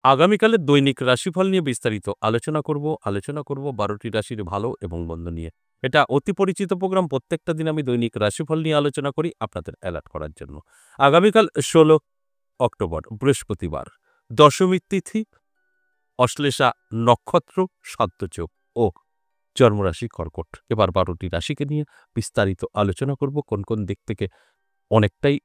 আগামীকালের দৈনিক রাশিফল নিয়ে বিস্তারিত আলোচনা করব ১২টি রাশির ভালো এবং মন্দ নিয়ে। এটা অতি পরিচিত প্রোগ্রাম। প্রত্যেকটা দিন আমি দৈনিক রাশিফল নিয়ে আলোচনা করি আপনাদের অ্যালার্ট করার জন্য। আগামীকাল ১৬ অক্টোবর বৃহস্পতিবার, দশমীর তিথি, অশ্লেষা নক্ষত্র, সাধ্যযোগ ও জন্মরাশি কর্কট। এবার ১২টি রাশিকে নিয়ে বিস্তারিত আলোচনা করব। কোন কোন দিক থেকে অনেকটাই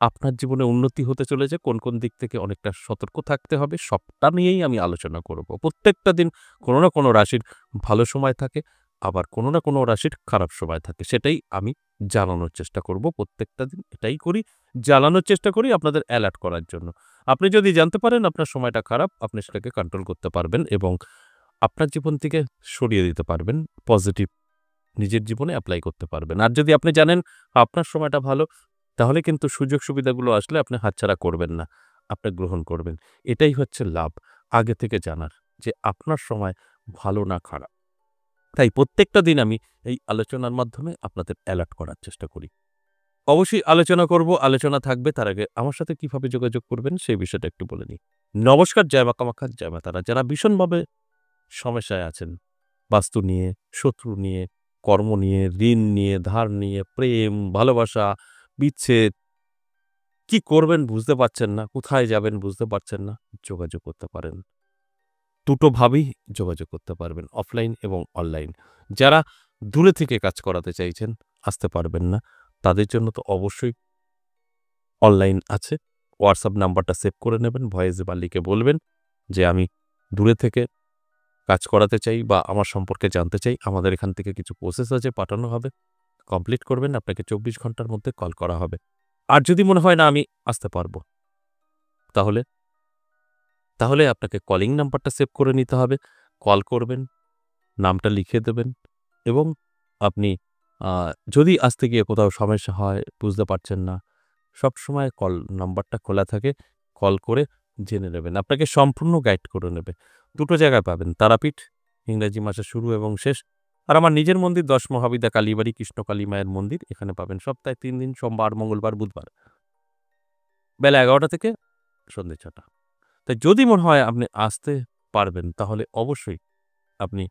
আপনার জীবনে উন্নতি হতে চলেছে, কোন কোন দিক থেকে অনেকটা সতর্ক থাকতে হবে, সবটা নিয়েই আমি আলোচনা করব। প্রত্যেকটা দিন কোনো না কোনো রাশির ভালো সময় থাকে, আবার কোনো না কোনো রাশির খারাপ সময় থাকে। সেটাই আমি জানানোর চেষ্টা করব। প্রত্যেকটা দিন এটাই করি, জানানোর চেষ্টা করি আপনাদের অ্যালার্ট করার জন্য। আপনি যদি জানতে পারেন আপনার সময়টা খারাপ, আপনি সেটাকে কন্ট্রোল করতে পারবেন এবং আপনার জীবন থেকে সরিয়ে দিতে পারবেন। পজিটিভ নিজের জীবনে এপ্লাই করতে পারবেন। আর যদি আপনি জানেন আপনার সময়টা ভালো, তাহলে কিন্তু সুযোগ সুবিধাগুলো আসলে আপনি হাতছাড়া করবেন না, আপনি গ্রহণ করবেন। এটাই হচ্ছে লাভ আগে থেকে জানার, যে আপনার সময় ভালো না খারাপ। তাই প্রত্যেকটা দিন আমি এই আলোচনার মাধ্যমে আপনাদের অ্যালার্ট করার চেষ্টা করি। অবশ্যই আলোচনা করব, আলোচনা থাকবে। তার আগে আমার সাথে কিভাবে যোগাযোগ করবেন সেই বিষয়টা একটু বলে নিই। নমস্কার, জয় মা কামাখ্যা, জয় মা তারা। যারা ভীষণভাবে সমস্যায় আছেন, বাস্তু নিয়ে, শত্রু নিয়ে, কর্ম নিয়ে, ঋণ নিয়ে, ধার নিয়ে, প্রেম, ভালোবাসা, বিচ্ছেদ, কি করবেন বুঝতে পারছেন না, কোথায় যাবেন বুঝতে পারছেন না, যোগাযোগ করতে পারেন। দুটোভাবেই যোগাযোগ করতে পারবেন, অফলাইন এবং অনলাইন। যারা দূরে থেকে কাজ করাতে চাইছেন, আসতে পারবেন না, তাদের জন্য তো অবশ্যই অনলাইন আছে। হোয়াটসঅ্যাপ নাম্বারটা সেভ করে নেবেন, ভয়েসে বা লিখে বলবেন যে আমি দূরে থেকে কাজ করাতে চাই বা আমার সম্পর্কে জানতে চাই। আমাদের এখান থেকে কিছু প্রসেস আছে, পাঠানো হবে। কমপ্লিট করবেন, আপনাকে ২৪ ঘন্টার মধ্যে কল করা হবে। আর যদি মনে হয় না আমি আসতে পারবো, তাহলে তাহলে আপনাকে কলিং নাম্বারটা সেভ করে নিতে হবে। কল করবেন, নামটা লিখে দেবেন এবং আপনি যদি আসতে গিয়ে কোথাও সমস্যা হয়, বুঝতে পারছেন না, সবসময় কল নাম্বারটা খোলা থাকে। কল করে জেনে নেবেন। আপনাকে সম্পূর্ণ গাইড করে নেবে। দুটো জায়গায় পাবেন, তারাপীঠ, ইংরেজি মাসের শুরু এবং শেষ। আর আমার নিজের মন্দির ১০ মহাবিদ্যা কালীবাড়ি, কৃষ্ণকালী মায়ের মন্দির। এখানে পাবেন সপ্তাহে ৩ দিন, সোমবার, মঙ্গলবার, বুধবার, বেলা ১১টা থেকে সন্ধ্যে ৬টা। তাই যদি মনে হয় আপনি আসতে পারবেন, তাহলে অবশ্যই আপনি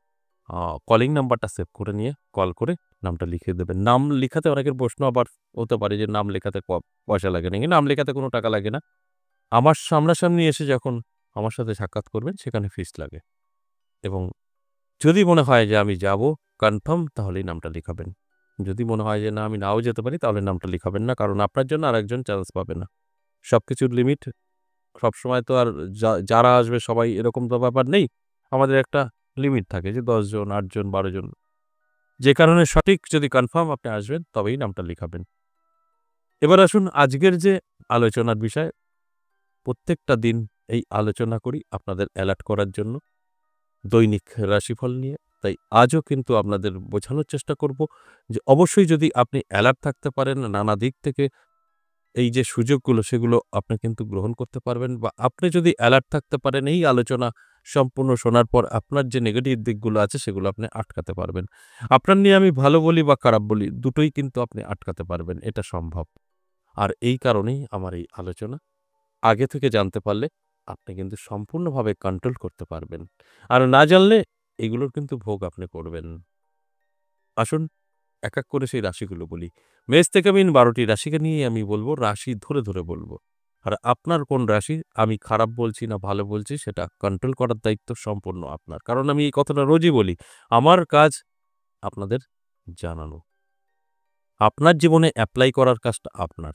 কলিং নাম্বারটা সেভ করে নিয়ে কল করে নামটা লিখে দেবেন। নাম লিখাতে অনেকের প্রশ্ন আবার হতে পারে যে নাম লেখাতে পয়সা লাগে নাকি? নাম লেখাতে কোনো টাকা লাগে না। আমার সামনাসামনি এসে যখন আমার সাথে সাক্ষাৎ করবেন, সেখানে ফিস লাগে এবং যদি মনে হয় যে আমি যাব কনফার্ম, তাহলেই নামটা লিখাবেন। যদি মনে হয় যে না, আমি নাও যেতে পারি, তাহলে নামটা লিখাবেন না। কারণ আপনার জন্য আরেকজন চান্স পাবে না। সবকিছুর লিমিট, সবসময় তো আর যারা আসবে সবাই এরকম তো ব্যাপার নেই। আমাদের একটা লিমিট থাকে যে ১০ জন, ৮ জন, ১২ জন। যে কারণে সঠিক যদি কনফার্ম আপনি আসবেন, তবেই নামটা লিখাবেন। এবার আসুন আজকের যে আলোচনার বিষয়। প্রত্যেকটা দিন এই আলোচনা করি আপনাদের অ্যালার্ট করার জন্য দৈনিক রাশিফল নিয়ে। তাই আজও কিন্তু আপনাদের বোঝানোর চেষ্টা করব যে অবশ্যই যদি আপনি অ্যালার্ট থাকতে পারেন নানা দিক থেকে, এই যে সুযোগগুলো সেগুলো আপনি কিন্তু গ্রহণ করতে পারবেন, বা আপনি যদি অ্যালার্ট থাকতে পারেন এই আলোচনা সম্পূর্ণ শোনার পর আপনার যে নেগেটিভ দিকগুলো আছে সেগুলো আপনি আটকাতে পারবেন। আপনার নিয়ে আমি ভালো বলি বা খারাপ বলি, দুটোই কিন্তু আপনি আটকাতে পারবেন, এটা সম্ভব। আর এই কারণেই আমার এই আলোচনা। আগে থেকে জানতে পারলে আপনি কিন্তু সম্পূর্ণভাবে কন্ট্রোল করতে পারবেন। আর না জানলে এগুলোর কিন্তু ভোগ আপনি করবেন। আসুন এক, এক করে সেই রাশিগুলো বলি। মেষ থেকে মীন ১২টি রাশিকে নিয়েই আমি বলব, রাশি ধরে, ধরে বলব। আর আপনার কোন রাশি, আমি খারাপ বলছি না ভালো বলছি, সেটা কন্ট্রোল করার দায়িত্ব সম্পূর্ণ আপনার। কারণ আমি এই কথাটা রোজই বলি। আমার কাজ আপনাদের জানানো। আপনার জীবনে এপ্লাই করার কাজটা আপনার।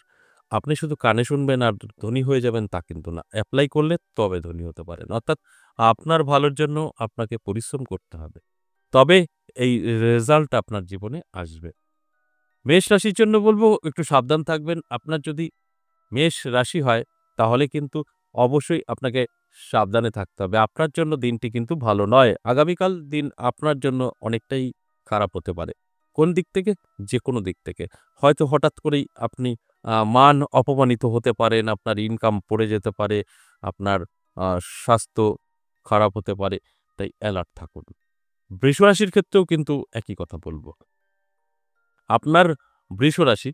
আপনি শুধু কানে শুনবেন আর ধনী হয়ে যাবেন তা কিন্তু না। এপ্লাই করলে তবে ধনী হতে পারেন। অর্থাৎ আপনার ভালোর জন্য আপনাকে পরিশ্রম করতে হবে। তবে এই রেজাল্ট আপনার জীবনে আসবে। মেষ রাশির জন্য বলব একটু সাবধান থাকবেন। আপনার যদি মেষ রাশি হয়, তাহলে কিন্তু অবশ্যই আপনাকে সাবধানে থাকতে হবে। আপনার জন্য দিনটি কিন্তু ভালো নয়। আগামীকাল দিন আপনার জন্য অনেকটাই খারাপ হতে পারে। কোন দিক থেকে? যেকোনো দিক থেকে। হয়তো হঠাৎ করেই আপনি মান অপমানিত হতে পারেন, আপনার ইনকাম পড়ে যেতে পারে, আপনার আ স্বাস্থ্য খারাপ হতে পারে। তাই অ্যালার্ট থাকুন। বৃষ রাশির ক্ষেত্রেও কিন্তু একই কথা বলব। আপনার বৃষ রাশি,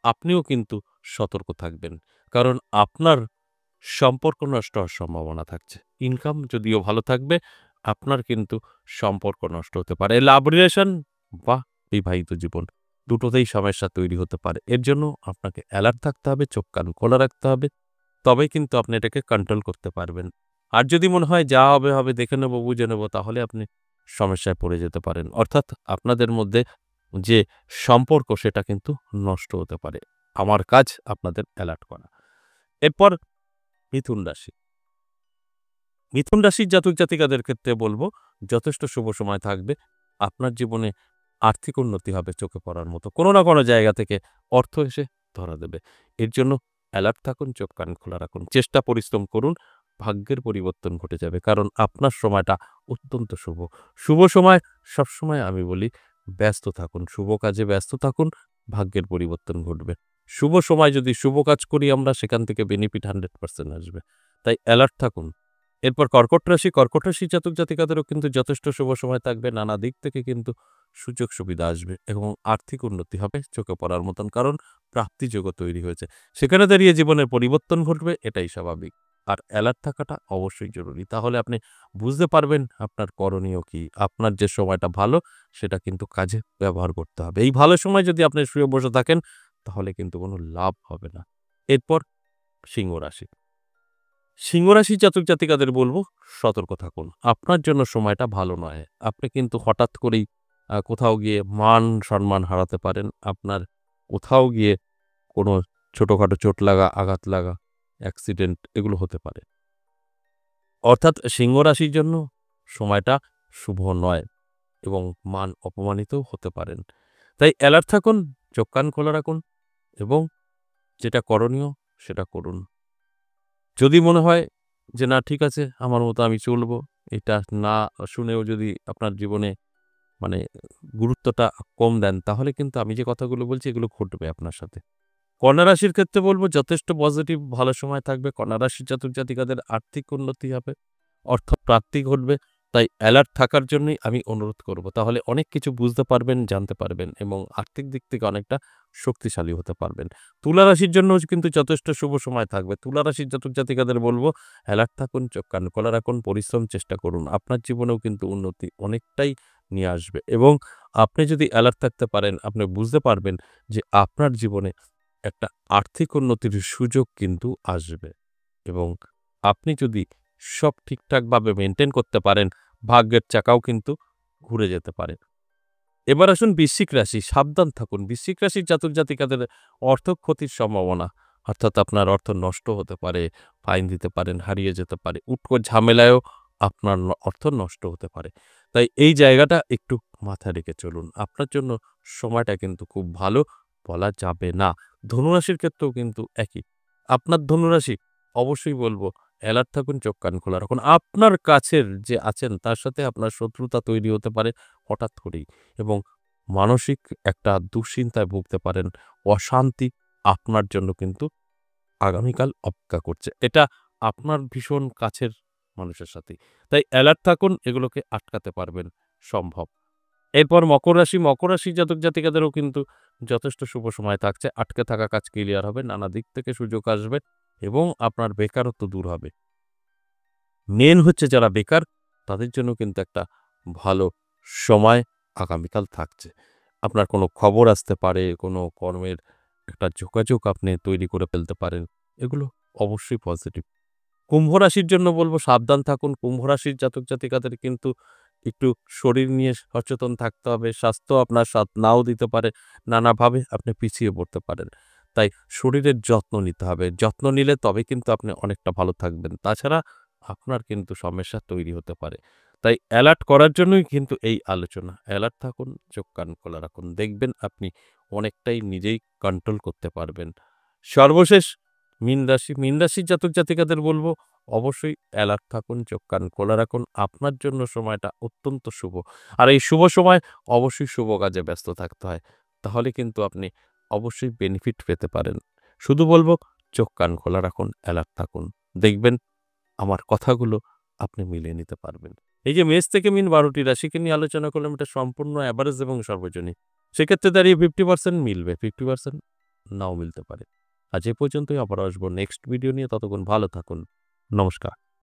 আপনিও কিন্তু সতর্ক থাকবেন। কারণ আপনার সম্পর্ক নষ্ট হওয়ার সম্ভাবনা থাকছে। ইনকাম যদিও ভালো থাকবে, আপনার কিন্তু সম্পর্ক নষ্ট হতে পারে। লাভ রিলেশন বা বিবাহিত জীবন দুটোতেই সমস্যা তৈরি হতে পারে। এর জন্য আপনাকে অ্যালার্ট থাকতে হবে, চোখ কান খোলা রাখতে হবে। তবেই কিন্তু আপনি এটাকে কন্ট্রোল করতে পারবেন। আর যদি মনে হয় যা হবে, হবে দেখে নেব, বুঝে নেব, তাহলে আপনি সমস্যায় পড়ে যেতে পারেন। অর্থাৎ আপনাদের মধ্যে যে সম্পর্ক সেটা কিন্তু নষ্ট হতে পারে। আমার কাজ আপনাদের অ্যালার্ট করা। এরপর মিথুন রাশি। মিথুন রাশির জাতক জাতিকাদের ক্ষেত্রে বলব যথেষ্ট শুভ সময় থাকবে। আপনার জীবনে আর্থিক উন্নতি হবে চোখে পড়ার মতো। কোনো না কোনো জায়গা থেকে অর্থ এসে ধরা দেবে। এর জন্য অ্যালার্ট থাকুন, চোখ কান খোলা রাখুন। চেষ্টা পরিশ্রম করুন, ভাগ্যের পরিবর্তন ঘটে যাবে। কারণ আপনার সময়টা অত্যন্ত শুভ। শুভ সময় সবসময় আমি বলি ব্যস্ত থাকুন, শুভ কাজে ব্যস্ত থাকুন, ভাগ্যের পরিবর্তন ঘটবে। শুভ সময় যদি শুভ কাজ করি আমরা সেখান থেকে বেনিফিট 100% আসবে। তাই অ্যালার্ট থাকুন। এরপর কর্কট রাশি। কর্কট রাশির জাতক জাতিকাদেরও কিন্তু যথেষ্ট শুভ সময় থাকবে। নানা দিক থেকে কিন্তু সুযোগ সুবিধা আসবে এবং আর্থিক উন্নতি হবে চোখে পড়ার মতন। কারণ প্রাপ্তিযোগও তৈরি হয়েছে। সেখানে দাঁড়িয়ে জীবনের পরিবর্তন ঘটবে, এটাই স্বাভাবিক। আর অ্যালার্ট থাকাটা অবশ্যই জরুরি। তাহলে আপনি বুঝতে পারবেন আপনার করণীয় কি। আপনার যে সময়টা ভালো সেটা কিন্তু কাজে ব্যবহার করতে হবে। এই ভালো সময় যদি আপনি শুয়ে বসে থাকেন তাহলে কিন্তু কোনো লাভ হবে না। এরপর সিংহ রাশি। সিংহ রাশির জাতক জাতিকাদের বলবো সতর্ক থাকুন। আপনার জন্য সময়টা ভালো নয়। আপনি কিন্তু হঠাৎ করেই কোথাও গিয়ে মান সম্মান হারাতে পারেন। আপনার কোথাও গিয়ে কোনো ছোটখাটো চোট লাগা, আঘাত লাগা, অ্যাক্সিডেন্ট এগুলো হতে পারে। অর্থাৎ সিংহ রাশির জন্য সময়টা শুভ নয় এবং মান অপমানিতও হতে পারেন। তাই অ্যালার্ট থাকুন, চোখ কান খোলা রাখুন এবং যেটা করণীয় সেটা করুন। যদি মনে হয় যে না ঠিক আছে আমার মতো আমি চলবো, এটা না শুনেও যদি আপনার জীবনে মানে গুরুত্বটা কম দেন তাহলে কিন্তু আমি যে কথাগুলো বলছি এগুলো ঘটবে আপনার সাথে। কন্যা রাশির ক্ষেত্রে বলব যথেষ্ট পজিটিভ ভালো সময় থাকবে। কন্যা রাশির জাতক জাতিকাদের আর্থিক উন্নতি হবে, অর্থ প্রাপ্তি ঘটবে। তাই অ্যালার্ট থাকার জন্যই আমি অনুরোধ করব। তাহলে অনেক কিছু বুঝতে পারবেন, জানতে পারবেন এবং আর্থিক দিক থেকে অনেকটা শক্তিশালী হতে পারবেন। তুলা রাশির জন্যও কিন্তু যথেষ্ট শুভ সময় থাকবে। তুলা রাশির জাতক জাতিকাদের বলব অ্যালার্ট থাকুন, চোখ কান খোলা রাখুন, পরিশ্রম চেষ্টা করুন। আপনার জীবনেও কিন্তু উন্নতি অনেকটাই নিয়ে আসবে এবং আপনি যদি অ্যালার্ট থাকতে পারেন আপনি বুঝতে পারবেন যে আপনার জীবনে একটা আর্থিক উন্নতির সুযোগ কিন্তু আসবে এবং আপনি যদি সব ঠিকঠাকভাবে মেইনটেইন করতে পারেন, ভাগ্যের চাকাও কিন্তু ঘুরে যেতে পারে। এবার আসুন বৃশ্চিক রাশি। সাবধান থাকুন। বৃশ্চিক রাশির জাতক জাতিকাদের অর্থ ক্ষতির সম্ভাবনা। অর্থাৎ আপনার অর্থ নষ্ট হতে পারে, ফাইন দিতে পারেন, হারিয়ে যেতে পারে। উটকো ঝামেলায়ও আপনার অর্থ নষ্ট হতে পারে। তাই এই জায়গাটা একটু মাথায় রেখে চলুন। আপনার জন্য সময়টা কিন্তু খুব ভালো বলা যাবে না। ধনুরাশির ক্ষেত্রেও কিন্তু একই। আপনার ধনুরাশি অবশ্যই বলব অ্যালার্ট থাকুন, চোখ কান খোলা রাখুন। আপনার কাছের যে আছেন তার সাথে আপনার শত্রুতা তৈরি হতে পারে হঠাৎ করেই এবং মানসিক একটা দুশ্চিন্তায় ভুগতে পারেন। অশান্তি আপনার জন্য কিন্তু আগামীকাল অপেক্ষা করছে। এটা আপনার ভীষণ কাছের মানুষের সাথেই। তাই অ্যালার্ট থাকুন, এগুলোকে আটকাতে পারবেন সম্ভব। এরপর মকর রাশি। মকর রাশির জাতক জাতিকাদেরও কিন্তু যথেষ্ট শুভ সময় থাকছে। আটকে থাকা কাজ ক্লিয়ার হবে, নানা দিক থেকে সুযোগ আসবে এবং আপনার বেকারত্ব দূর হবে। মেন হচ্ছে যারা বেকার তাদের জন্য কিন্তু একটা ভালো সময় আগামীকাল থাকছে। আপনার কোনো খবর আসতে পারে, কোনো কর্মের একটা যোগাযোগ আপনি তৈরি করে ফেলতে পারেন। এগুলো অবশ্যই পজিটিভ। কুম্ভ রাশির জন্য বলব সাবধান থাকুন। কুম্ভ রাশির জাতক জাতিকাদের কিন্তু একটু শরীর নিয়ে সচেতন থাকতে হবে। স্বাস্থ্য আপনার সাথ নাও দিতে পারে। নানাভাবে আপনি পিছিয়ে পড়তে পারেন। তাই শরীরের যত্ন নিতে হবে। যত্ন নিলে তবে কিন্তু আপনি অনেকটা ভালো থাকবেন। তাছাড়া আপনার কিন্তু সমস্যা তৈরি হতে পারে। তাই অ্যালার্ট করার জন্যই কিন্তু এই আলোচনা। অ্যালার্ট থাকুন, চোখ কান খোলা রাখুন। দেখবেন আপনি অনেকটাই নিজেই কন্ট্রোল করতে পারবেন। সর্বশেষ মীন রাশি। মীন রাশির জাতক জাতিকাদের বলব অবশ্যই অ্যালার্ট থাকুন, চোখ কান খোলা রাখুন। আপনার জন্য সময়টা অত্যন্ত শুভ। আর এই শুভ সময় অবশ্যই শুভ কাজে ব্যস্ত থাকতে হয়। তাহলে কিন্তু আপনি অবশ্যই বেনিফিট পেতে পারেন। শুধু বলব চোখ কান খোলা রাখুন, অ্যালার্ট থাকুন। দেখবেন আমার কথাগুলো আপনি মিলিয়ে নিতে পারবেন। এই যে মেষ থেকে মীন ১২টি রাশিকে নিয়ে আলোচনা করলাম এটা সম্পূর্ণ এভারেজ এবং সর্বজনীন। সেক্ষেত্রে দাঁড়িয়ে 50% মিলবে, 50% নাও মিলতে পারে। আজ এ পর্যন্তই, আবার আসবো নেক্সট ভিডিও নিয়ে। ততক্ষণ ভালো থাকুন। নমস্কার।